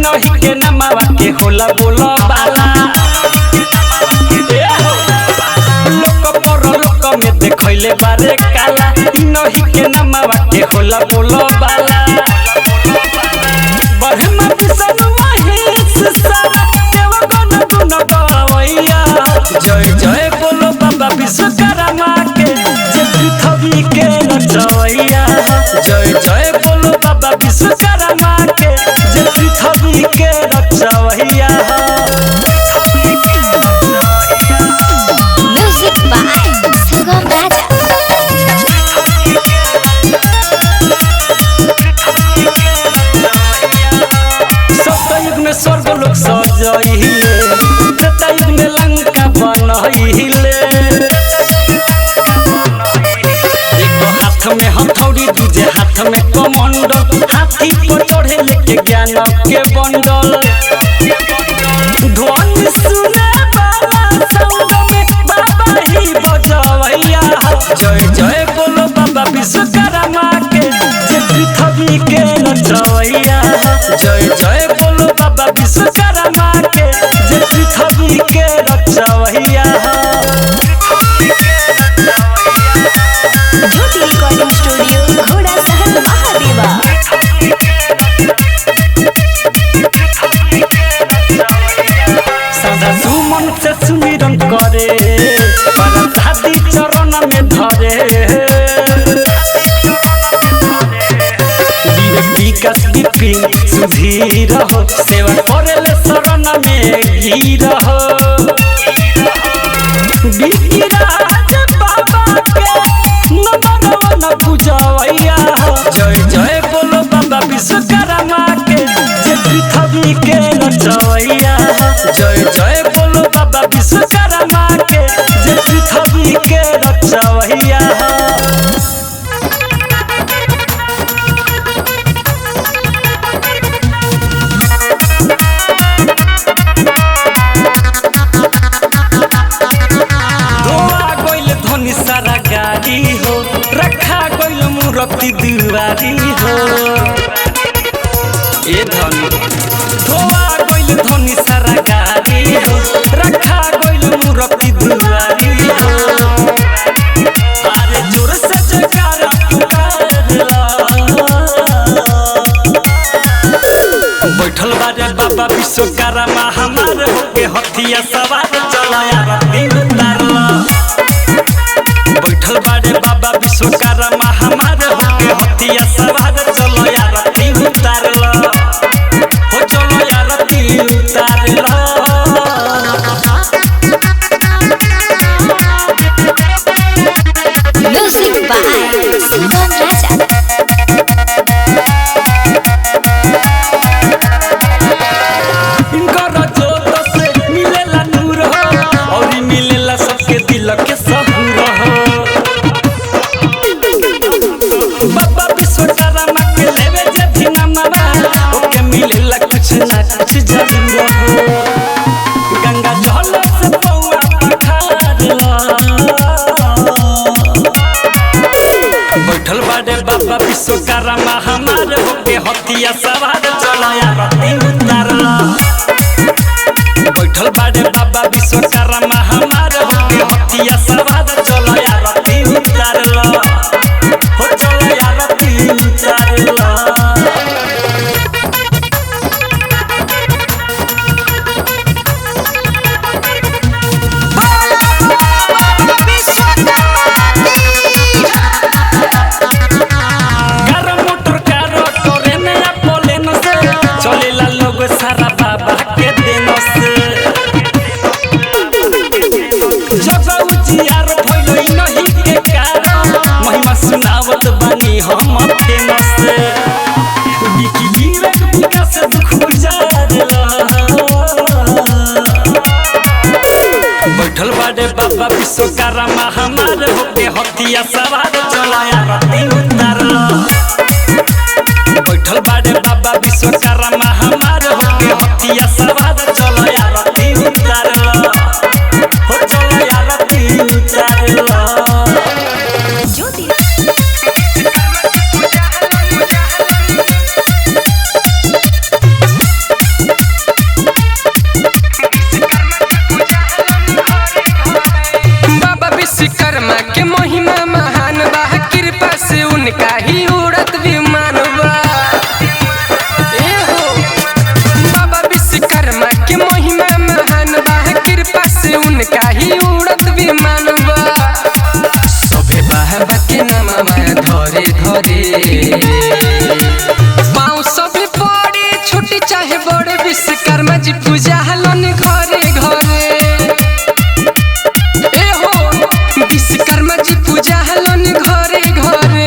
इनही के नमावा के होला बोलो बाला लोक पर लोक में देखैले बारे काला इनही के नमावा के होला बोलो बाला ब्रह्मा विष्णु महेश सारा देवगण गुण गवैया जय जय बोलो बाबा विश्वकर्मा के जे पृथ्वी के रचवैया जय जय बोलो बाबा विश्वकर्मा के जे पृथ्वी के रचवैया म्यूजिक बाय सुगम राजा। सप्तयुग में स्वर्ग लोक सजहिले त्रेतायुग में लंका बनहिले एक हाथ में हथौड़ी दूजे हाथ में कमंडल हाथी पर चढ़े लेके ज्ञान के बंडल ध्वनि सुने वाला संग में बाबा ही बजवैया जय जय बोलो बाबा विश्वकर्मा के जे पृथ्वी के रचवैया जय जय बोलो बाबा विश्वकर्मा के जे पृथ्वी के रचवैया ज्योति रिकॉर्डिंग स्टूडियो घोड़ा सहन महादेवा। सदा सुमन से सुमिरन करे पर शादी चरण में धरे विकास विपिन सुधीर हो सेवा करेले शरण में गिर हो विराज बाबा के नमन वन पूजवैया जय जय बोलो बाबा विश्वकर्मा के जे पृथ्वी के रचवैया जय जय बोलो बाबा विश्वकर्मा के जे पृथ्वी के रचवैया सारा गाड़ी हो रखा गइल मूर्ति दुआरी हो ए धनी धोआ गइल धनी सारा गाड़ी हो रखा गइल मूर्ति दुआरी हो अरे जोर से जयकारा पुकारला बैठल बारे बाबा विश्वकर्मा हमार होके हथिया सवार चलाया रति उतारला बैठल बारे बाबा विश्वकर्मा हमार होके हथिया सवार चलो यार रति उतारला हो चलो यार रति उतारला म्यूजिक बाय सुगम राजा। इनकर जोत से मिलेला नूर हो और मिलेला सबके दिल के सहूर हो बाबा विश्वकर्मा के लेवे जे भी नामवा ओके मिलेला कुछ ना कुछ जरूर हो गंगा जल से पौआ पखारला बैठल बारे बाबा विश्वकर्मा हमार होके हथिया सवार चलाया रति उतारला बैठल बारे बाबा विश्वकर्मा हमार होके हथिया सवार चलाया रति उतारला हो चलाया रति उतारला सारा बाबा के देन से जब उजियार भइलो नहीं के कारण महिमा सुनावत बानी हम फेन से बिकी विवेक विकास दुख बुझारला बैठल बारे बाबा विश्वकर्मा हमार होके हथिया सवार चलाया रति उतारला बैठल बारे बाबा विश्वकर्मा हमार होके हथिया सवार चलाया रति उतारला हो चलाया रति उतारला ज्योति उनका ही उड़त विमान बा सभे बाबा के नामवा धरे धरे पाँव सभे पड़े छोटी चाहे बड़े विश्वकर्मा जी पूजा हलन घरे घरे ए हो विश्वकर्मा जी पूजा हलन घरे घरे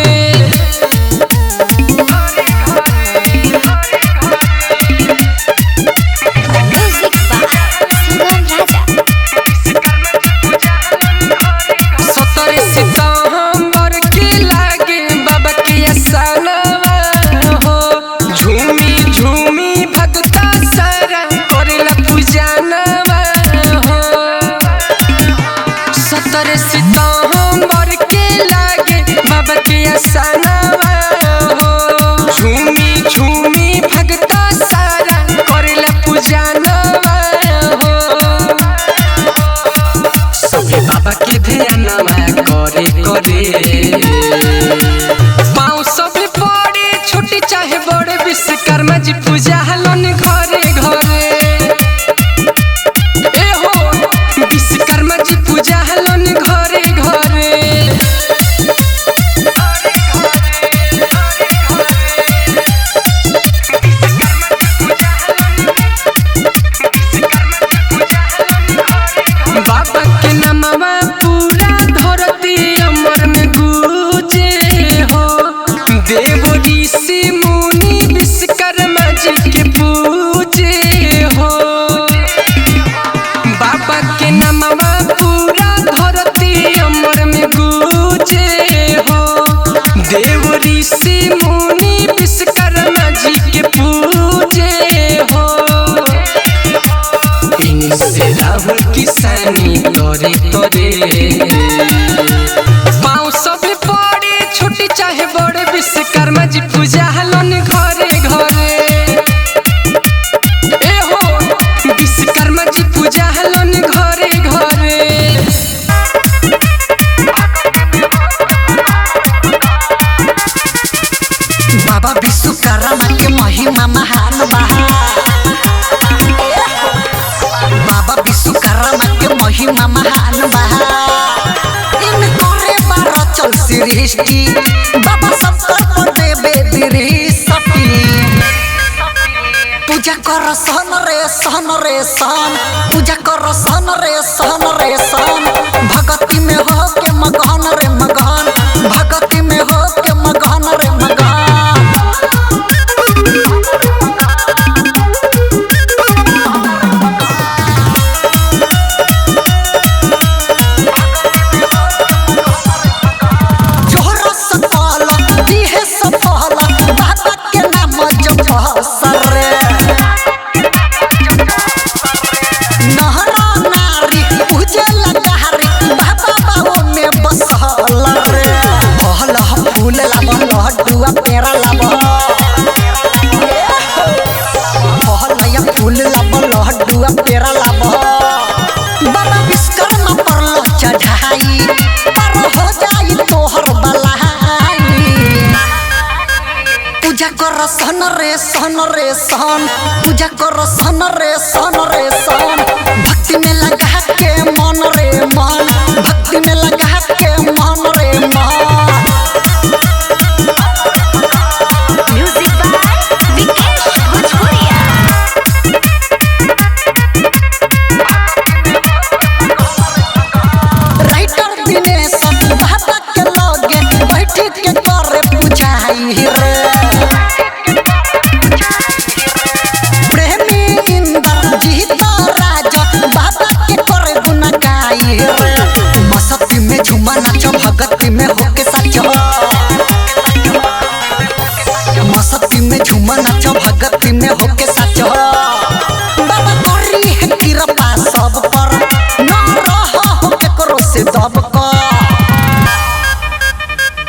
म्यूजिक बाय सुगम राजा। 17 सितंबर के लागे बाबा के असानवा हो झूमी झूमी भगता सारा करेला पूजनवा हो 17 सितंबर के लागे बाबा के असानवा हो झूमी झूमी भगता सारा करेला पूजनवा हो सभी बाबा के ध्यानमा करे करे पाँव सभी पड़े छोटी चाहे बड़े विश्वकर्मा जी पूजा हलन घरे घरे ए हो विश्वकर्मा जी पूजा हलन घरे घरे बाबा के नामवा पूरा धरती अमर में गूंजे हो देव ऋषि मुनि विश्वकर्मा जी के पूजे हो बाबा के नामवा पूरा धरती अमर में गूंजे हो देव ऋषि मुनि विश्वकर्मा जी के पूजे हो इनसे राहुल किसानी तोरे तोरे पाँव सभी पड़े छोटी चाहे बड़े विश्वकर्मा जी पूजा हलन घरे घरे ए हो विश्वकर्मा जी पूजा हलन घरे घरे बाबा विश्वकर्मा के महिमा महान बा बाबा विश्वकर्मा के महिमा महान बा इन करे बार चल सृष्टि बाबा सब पर देवे दृष्टि पूजा कर सन रे सन रे सन पूजा कर सन रे सन रे सन भक्ति में हो के मगन रे मगन भक्ति में हो के मगन रे मगन जोहरा सफल दिहे सफल बाबा के नाम जप सरे नहरा नारी पूजे लगारी बाबा बाबा में बसल रे फल फूल लाब लड्डुआ पेड़ा लाब फल या फूल लाब लड्डुआ पेड़ा लाब बाबा विश्वकर्मा पर चढ़ाई पर हो जाई तोहर बलाई पूजा कर सन रे सन रे सन पूजा कर सन रे सन रे सन भक्ति में लगा के मन रे मन भक्ति में लगा के मन रे मन म्यूजिक बाय विकेश भोजपुरिया। राइटर दिनेश बाबा के लगे बैठ के करे पूजाई रे प्रेमी इंद्र जीत राज बाबा के करे गुण गाई रे मस्ती में झूमा नाच भक्ति में होके सच मस्ती में झूमा नाच भक्ति में होके सच बाबा करी है कृपा सब पर न रह केकरो से दब कर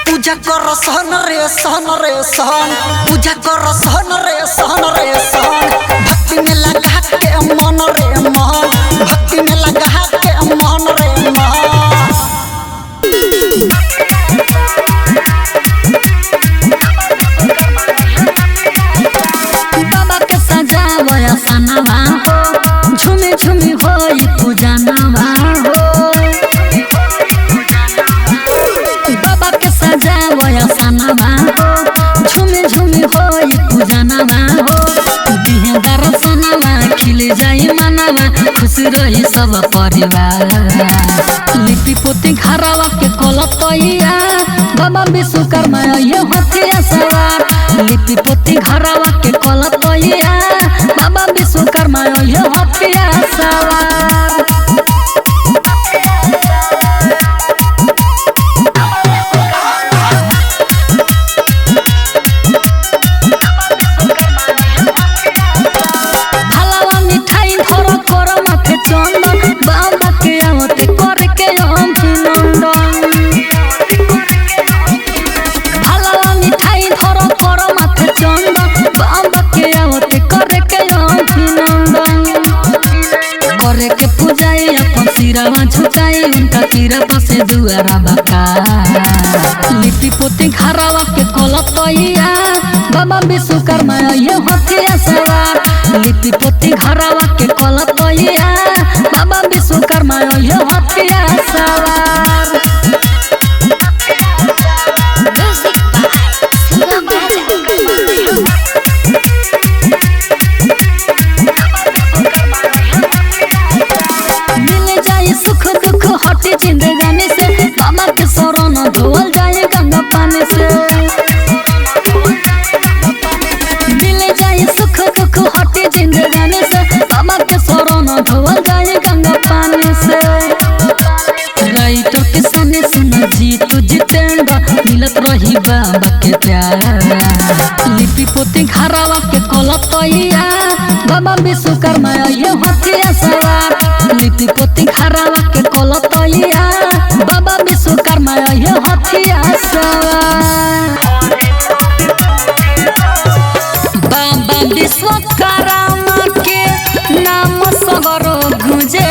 पूजा कर सन रे सन रे सन पूजा कर सन रे सन रे सन भक्ति में लगा के मन रे मन भक्ति में लगा के मन रे मन बाबा के सजावया सनवा हो झुमे झुमे होई पूजनवा रही सब परिवार लिपि पोती घरवा के कोलतैया बाबा विश्वकर्मा ये हथिया सवार लिपि पोती घरवा के कोलतैया बाबा विश्वकर्मा ये हथिया सवार। के पूजाई अपन सिरावा झुकाई उनका किरपा से दुआरा बका लिपि पोती घरवा के कोलतैया बाबा विश्वकर्मा ये हथिया सवार लिपि पोती घरवा के कोलतैया बाबा विश्वकर्मा ये हथिया सवार। सुख दुख हटी जिंदगानी से बाबा के शरण धोल जाए गंगा पानी से मिल जाए सुख दुख हटी जिंदगानी से बाबा के शरण धोल जाए गंगा पानी से। राइटर के सामने सुना जी तू जितेंगा मिलत रही बाबा के प्यार लिपि पोती घरवा के कोलतैया बाबा विश्वकर्मा ये हथिया सवार लिपि पोती घरवा के कोलतैया बाबा विश्वकर्मा ये हथिया सवार। बाबा विश्वकर्मा के नाम सगरो गुंजे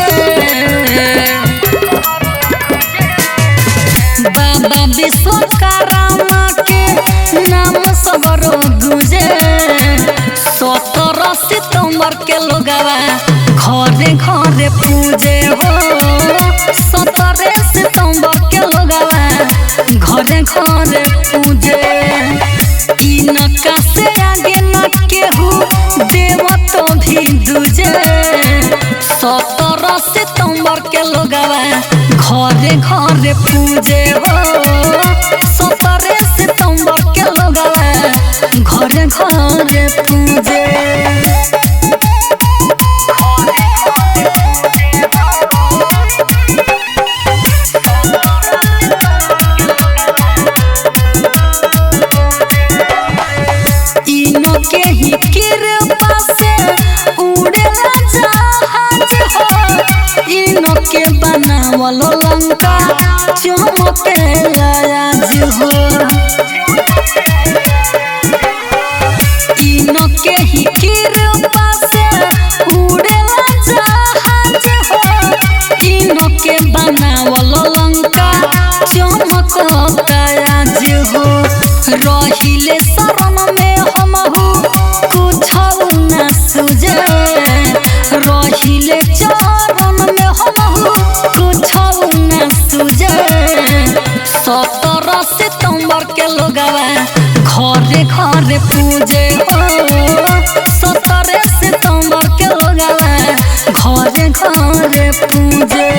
बाबा विश्वकर्मा के नाम सगरो गुंजे 17 सितंबर के लोगवा घरे घरे पूजे हो 17 सितंबर के लोगवा घरे घरे पूजे इनका से आगे न केहू देव तो भी दूजे 17 सितंबर के लोगवा घरे घरे पूजे हो 17 सितंबर के लोगवा घरे घरे पूजे। के ही कृपा से उड़ेला जहाज हो इनो के बनावल लंका चमकेला आज हो इनो के ही कृपा से उड़ेला जहाज हो इनो के बनावल लंका चमकता आज हो रहिले शरण में हमहू कुछ न सूझे रहिले चरण में हमहू कुछ न सूझे 17 सितंबर के लोगवा घरे घरे पूजे हो 17 सितंबर के लोगवा घरे घरे पूजे।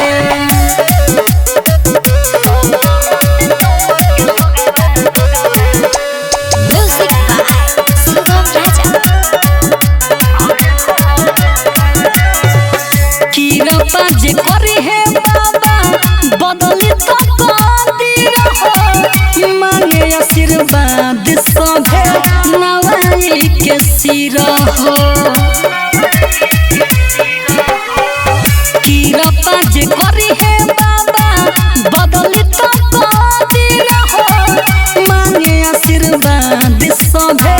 कृपा जे करी है बाबा बदली तो कदीर हो मांगे आशीर्वाद सभे नवाई के सिर हो कृपा जे करी है बाबा बदली तो कदीर हो मांगे आशीर्वाद सभे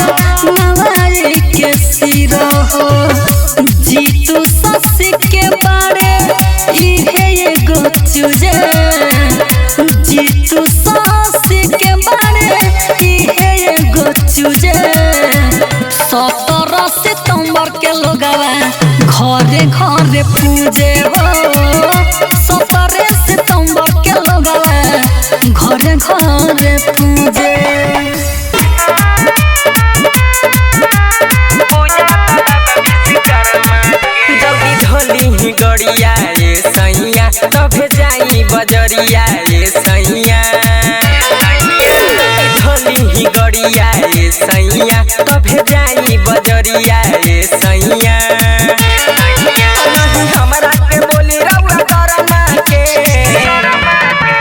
नवाई के सिर हो जीतू ससी के बारे इहे एगो चूजे जीतू ससी के बारे इहे एगो चूजे 17 सितंबर के लोगवा घरे घरे पूजे हो 17 सितंबर के लोगवा घरे घरे पूजे। गड़िया तभे जाई बजरिया ये सैया धोली ही गड़िया ये सैया तभे जाई बजरिया ये सैया नहीं हमरा के बोली रउआ करमा के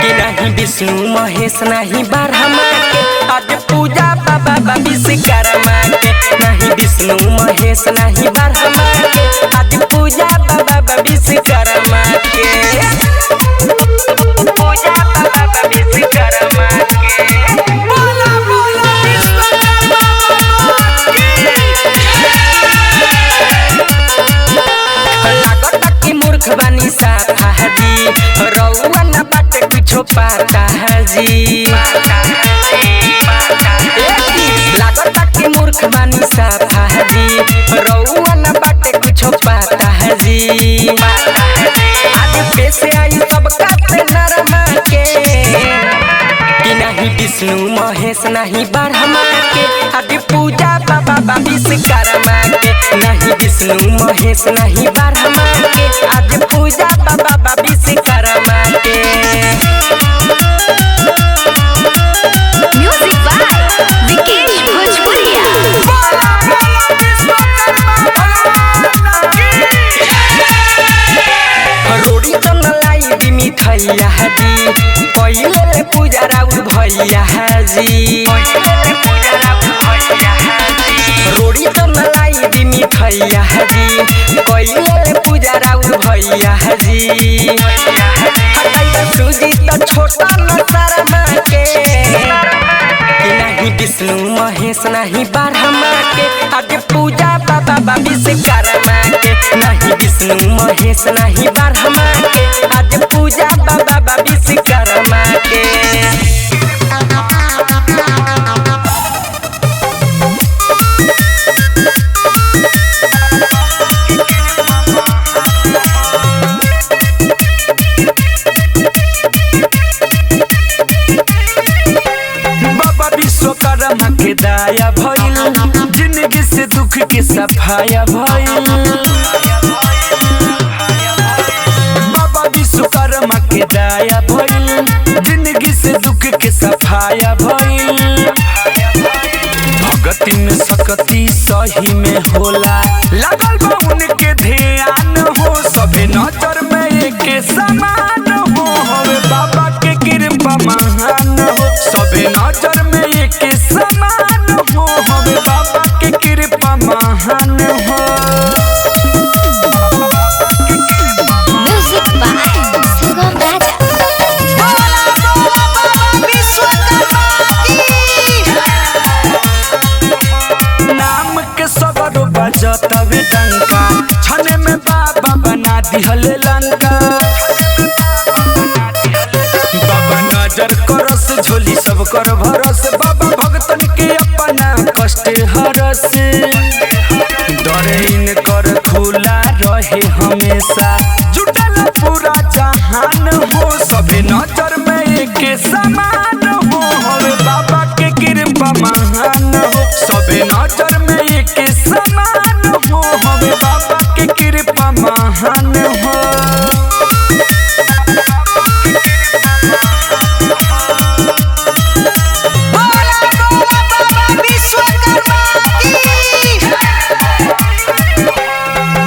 कि नहीं विष्णु महेश नहीं ब्रह्मा के आज पूजा बाबा विश्वकर्मा के नहीं विष्णु महेश नहीं ब्रह्मा के आज पूजा बाबा विश्वकर्मा के पूजा बाबा विश्वकर्मा के बोला बोला विश्वकर्मा लागत की मूर्ख बानी साफा जी रउआ न बाटे कुछो पाता जी लागत की मूर्ख बानी साफा जी रउआ न बाटे कुछो पाता जी आज पैसे आई सब काटे नरमा के कि नहीं विष्णु महेश नहीं ब्रह्मा के आज पूजा बाबा विश्वकर्मा के नहीं विष्णु महेश नहीं ब्रह्मा के आज पूजा बाबा विश्वकर्मा के म्यूजिक बाय विकेश भोजपुरिया। रोड़ी तो न लाई दी मिठैया जी पहिले पूजा राउर भैया जी रोड़ी तो न लाई दी मिठैया जी पहिले पूजा राउर भैया जी सूजी तो छोटा न शर्मा के कि नहीं विष्णु महेश नहीं ब्रह्मा के आज पूजा बाबा विश्वकर्मा के नहीं विष्णु महेश नहीं ब्रह्मा के आज पूजा बाबा विश्वकर्मा के बाबा विश्वकर्मा के दया भइल जिंदगी से दुख की सफाया भइल बाबा विश्वकर्मा के दया भइल जिंदगी से दुख के सफाया भइल भगती में सकती सही में होला लगल बा उनके ध्यान हो सभे नजर में एक समान हो हवे बाबा के कृपा महान हो सभे नजर में एक समान हो हवे बाबा के कृपा महान हो म्यूजिक बाय सुगम राजा। नाम के सबरो बजतवे डंका छने में बाबा बना दिहल लंका बाबा नजर करस झोली सब कर भरस बाबा भगतन के अपना कष्ट हरस डरे इन कर खुला रहे हमेशा जुटल पूरा जहान हो सभे नजर में एक समान हो हवे बाबा के कृपा महान हो सभे नजर में एक समान हो हवे बाबा के कृपा महान हो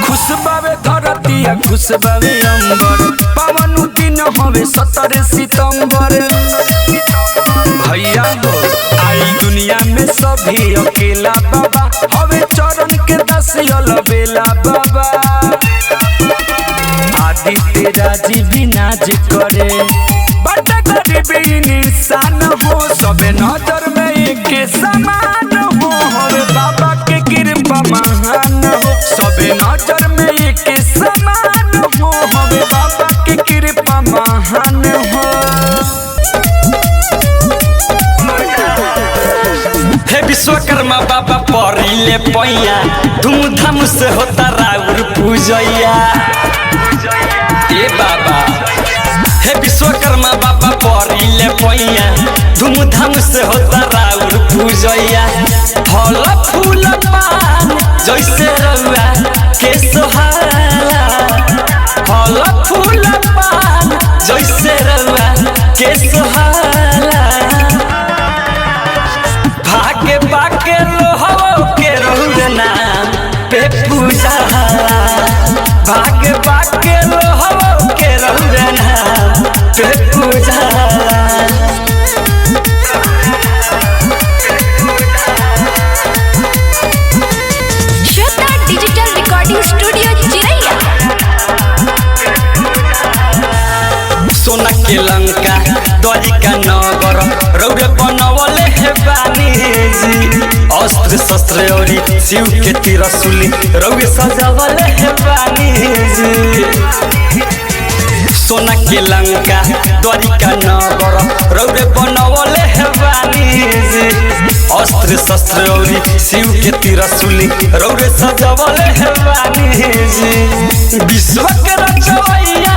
खुश बावे धरतिया खुश बावे अंबर पावन दिन हवे 17 सितंबर भैया हो आई दुनिया में सभी अकेला बाबा हवे चरण के दसियल बेला बाबा आदित्य राजीव नाज करे बट गरीबी निशान हो सबे नजर में एक समान हो हवे बाबा के कृपा महान हो सबे नजर में एक समान हो हवे बाबा के कृपा महान हो हे विश्वकर्मा बाबा परिले पैया धूमधाम से होता राउर पूजैया ए बाबा हे विश्वकर्मा बाबा परिले पैया धूमधाम से होता राउर पूजैया फल फूल पान जैसे रउआ के सोहाला फल फूल पान पे पूजाला श्वेता डिजिटल रिकॉर्डिंग स्टूडियो चिरैया। सोना के लंका द्वारिका नगर रौरे बनवले हे बानी जी अस्त्र शस्त्र औरी शिव के त्रिशूली रौरे सजावले हे बानी जी सोना के लंका द्वारिका नगर रौरे बनवले हे बानी जी अस्त्र शस्त्र औरी शिव के त्रिशूली रौरे सजावले हे बानी जी विश्व के रचवैया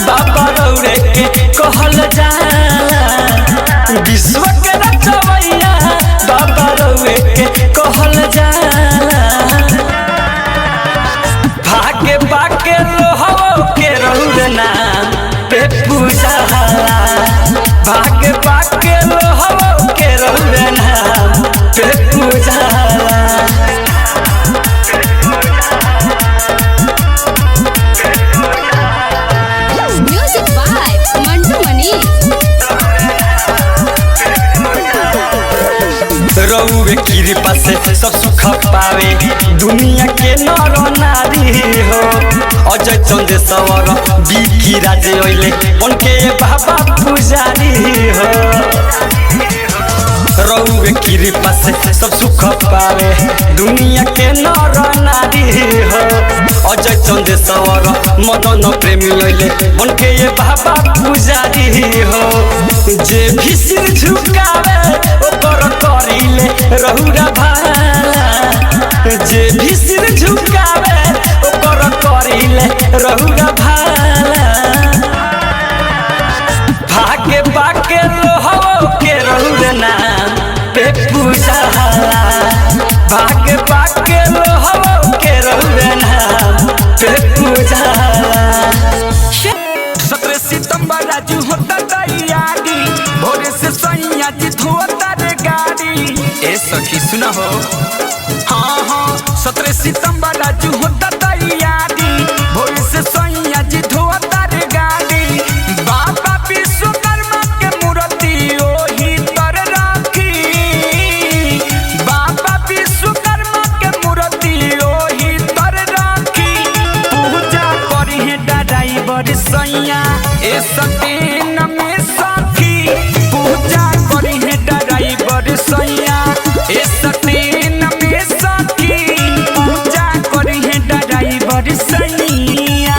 बाबा रौरे के कहल जाला विश्व के रचवैया बाबा रौरे के कहल जाला भागे बाके लोहवो के रौरे नाम पे पूजाला भागे बाके लोहवो के रौरे नाम पे पूजाला म्यूजिक बाय मंटू मनी। रौवे कृपा से सब सुख पावे दुनिया के नर नारी हो अजय चंदेश्वर बिकी राजे ओइले उनके बाबा पुजारी हो रौवे कृपा से सब सुख पावे दुनिया के नर नारी हो अजय चंदेश्वर मदन प्रेमी ओइले उनके बाबा पुजारी हो जे भी सिर झुकावे ओकर करिले रहुरा भाला जे भी सिर झुकावे ओकर करिले रहुरा भाला भागे बाके लोहवो के रहुरे नाम पे पूजाला भागे बाके लोहवो के रहुरे नाम पे पूजाला 17 सितंबर राजू होता तैयारी भोरे से सैया जी धोता रे गाड़ी ए सखी सुना हो हाँ हाँ 17 सितंबर राजू होता तैयारी भोरे से सैया जी धोता रे गाड़ी बाबा विश्वकर्मा के मूर्ति ओही तर राखी बाबा विश्वकर्मा के मूर्ति ओही तर राखी पूजा करी है ड्राइवर सैया ए सतीन में सखी पूजा करी है ड्राइवर सैया ए सतीन में सखी पूजा करी है ड्राइवर सैया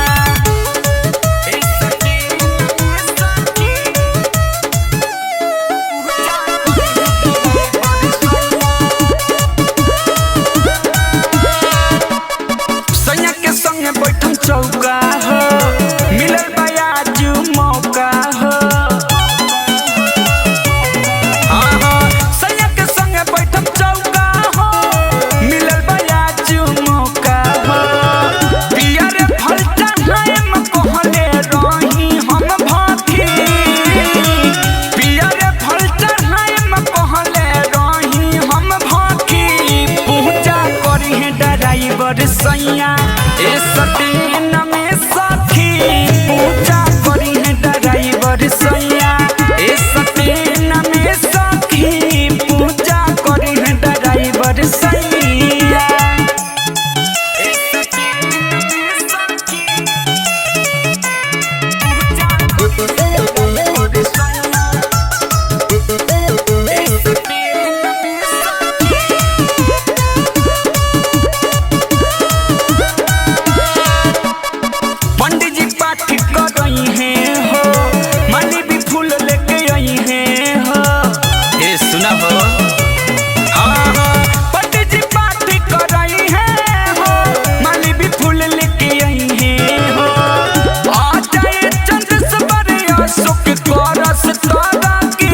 ए सतीन में सखी पूजा सैया के संगे बैठम चौका हो मिलल बयाजू मौका हो हाँ हाँ सैया के संगे बैठम चौका हो मिलल बयाजू मौका हो पिया रे फलटा हम कहले रही हम भाथी पिया रे फलटा हम कहले रही हम भाथी पूजा करी है ड्राइवर सैया ए सतीन में सखी पूजा करी है ड्राइवर सैया ए सतीन में सखी पूजा करी है ड्राइवर सैया ए सतीन में सखी पूजा करी है ड्राइवर सैया ए सतीन में सखी पंडित जी पाठ कर रही हैं हो माली भी फूल लेके आई हैं हो ए सुना हो हाँ हाँ पंडित जी पाठ कर रही हैं हो माली भी फूल लेके आई हैं हो आ जाए चंद्रशेखर अशोक करस तारा की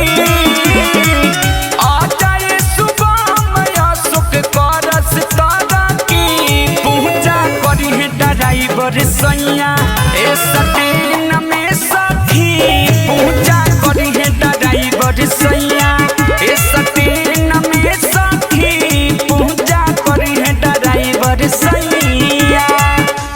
आ जाए शुभम अशोक करस तारा की पूजा करी है ड्राइवर सैया ए सतीन में सखी